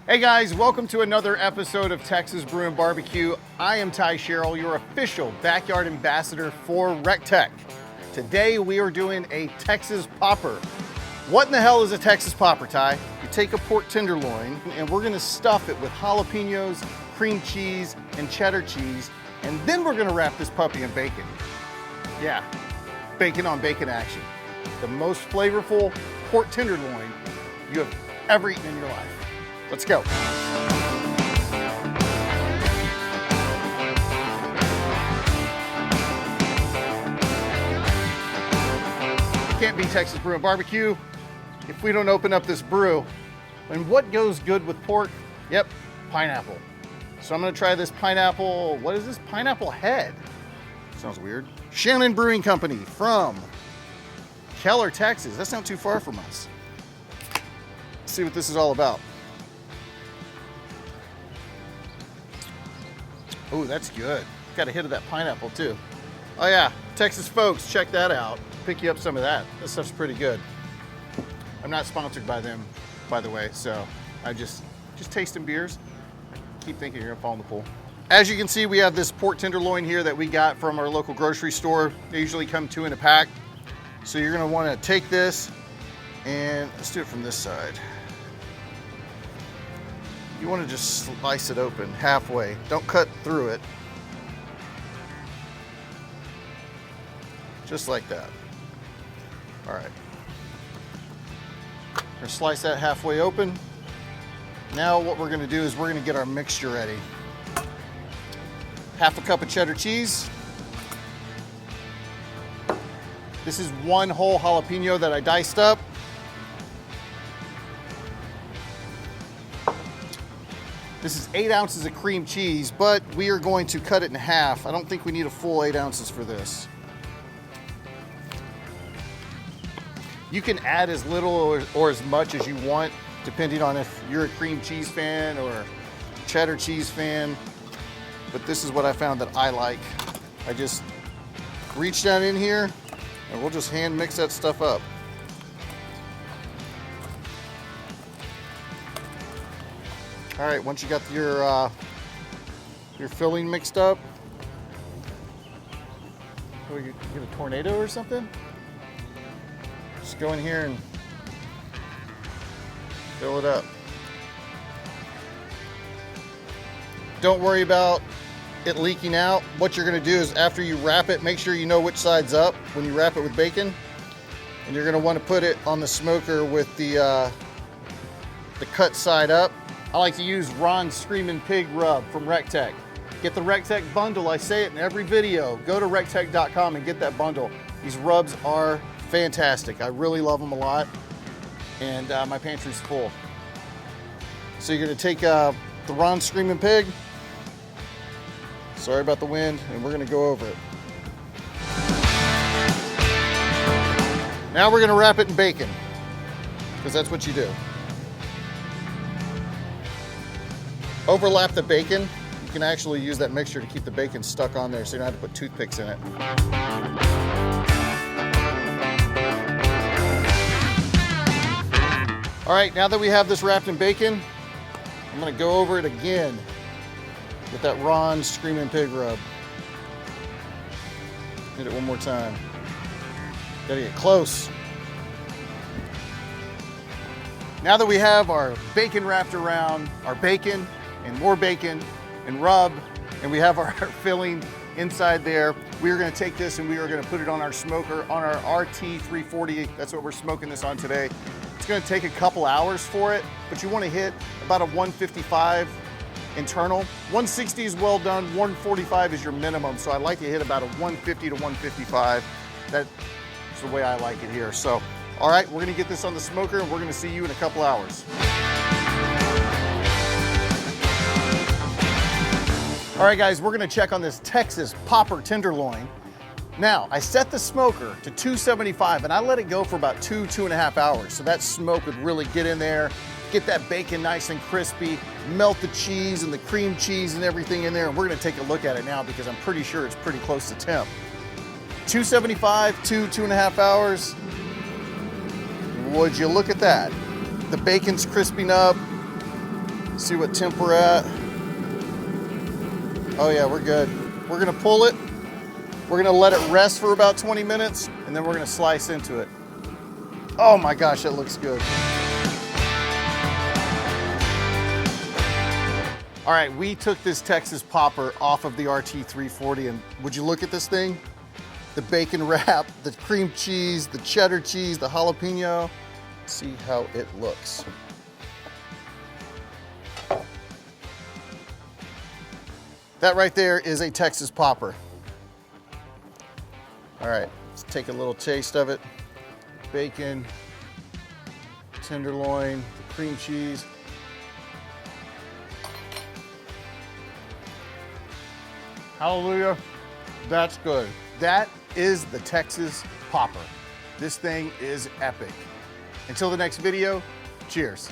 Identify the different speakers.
Speaker 1: Hey guys, welcome to another episode of Texas Brew and Barbecue. I am Khristy Sherrell, your official backyard ambassador for recteq. Today we are doing a Texas popper. What in the hell is a Texas popper, Ty? You take a pork tenderloin and we're gonna stuff it with jalapenos, cream cheese, and cheddar cheese, and then we're gonna wrap this puppy in bacon. Yeah, bacon on bacon action. The most flavorful pork tenderloin you have ever eaten in your life. Let's go. Can't be Texas Brew and Barbecue if we don't open up this brew. And what goes good with pork? Yep, pineapple. So I'm gonna try this pineapple, what is this? Pineapple head. Sounds weird. Shannon Brewing Company from Keller, Texas. That's not too far from us. Let's see what this is all about. Oh, that's good. Got a hit of that pineapple too. Oh yeah, Texas folks, check that out. Pick you up some of that. That stuff's pretty good. I'm not sponsored by them, by the way, so I just tasting beers. I keep thinking you're gonna fall in the pool. As you can see, we have this pork tenderloin here that we got from our local grocery store. They usually come 2 in a pack. So you're gonna wanna take this and let's do it from this side. You want to just slice it open halfway. Don't cut through it. Just like that. All right. We're going to slice that halfway open. Now what we're going to do is we're going to get our mixture ready. Half a cup of cheddar cheese. This is 1 whole jalapeno that I diced up. This is 8 ounces of cream cheese, but we are going to cut it in half. I don't think we need a full 8 ounces for this. You can add as little or as much as you want, depending on if you're a cream cheese fan or a cheddar cheese fan. But this is what I found that I like. I just reach down in here and we'll just hand mix that stuff up. All right, once you got your filling mixed up, oh, you get a tornado or something? Just go in here and fill it up. Don't worry about it leaking out. What you're gonna do is after you wrap it, make sure you know which side's up when you wrap it with bacon. And you're gonna wanna put it on the smoker with the cut side up. I like to use Ron's Screaming Pig rub from recteq. Get the recteq bundle. I say it in every video. Go to recteq.com and get that bundle. These rubs are fantastic. I really love them a lot. And my pantry's full. So you're gonna take the Ron's Screaming Pig. Sorry about the wind, and we're gonna go over it. Now we're gonna wrap it in bacon, because that's what you do. Overlap the bacon. You can actually use that mixture to keep the bacon stuck on there so you don't have to put toothpicks in it. All right, now that we have this wrapped in bacon, I'm gonna go over it again with that Ron's Screaming Pig rub. Hit it one more time. Gotta get close. Now that we have our bacon wrapped around our bacon, and more bacon and rub, and we have our filling inside there, we are gonna take this and we are gonna put it on our smoker, on our RT340. That's what we're smoking this on today. It's gonna take a couple hours for it, but you wanna hit about a 155 internal. 160 is well done, 145 is your minimum, so I like to hit about a 150 to 155. That's the way I like it here. So, all right, we're gonna get this on the smoker and we're gonna see you in a couple hours. All right, guys, we're gonna check on this Texas popper tenderloin. Now, I set the smoker to 275 and I let it go for about 2.5 hours. So that smoke would really get in there, get that bacon nice and crispy, melt the cheese and the cream cheese and everything in there. And we're gonna take a look at it now because I'm pretty sure it's pretty close to temp. 275, 2.5 hours. Would you look at that? The bacon's crisping up. See what temp we're at. Oh yeah, we're good. We're gonna pull it. We're gonna let it rest for about 20 minutes, and then we're gonna slice into it. Oh my gosh, that looks good. All right, we took this Texas popper off of the RT340, and would you look at this thing? The bacon wrap, the cream cheese, the cheddar cheese, the jalapeno. See how it looks. That right there is a Texas popper. All right, let's take a little taste of it. Bacon, tenderloin, the cream cheese. Hallelujah, that's good. That is the Texas popper. This thing is epic. Until the next video, cheers.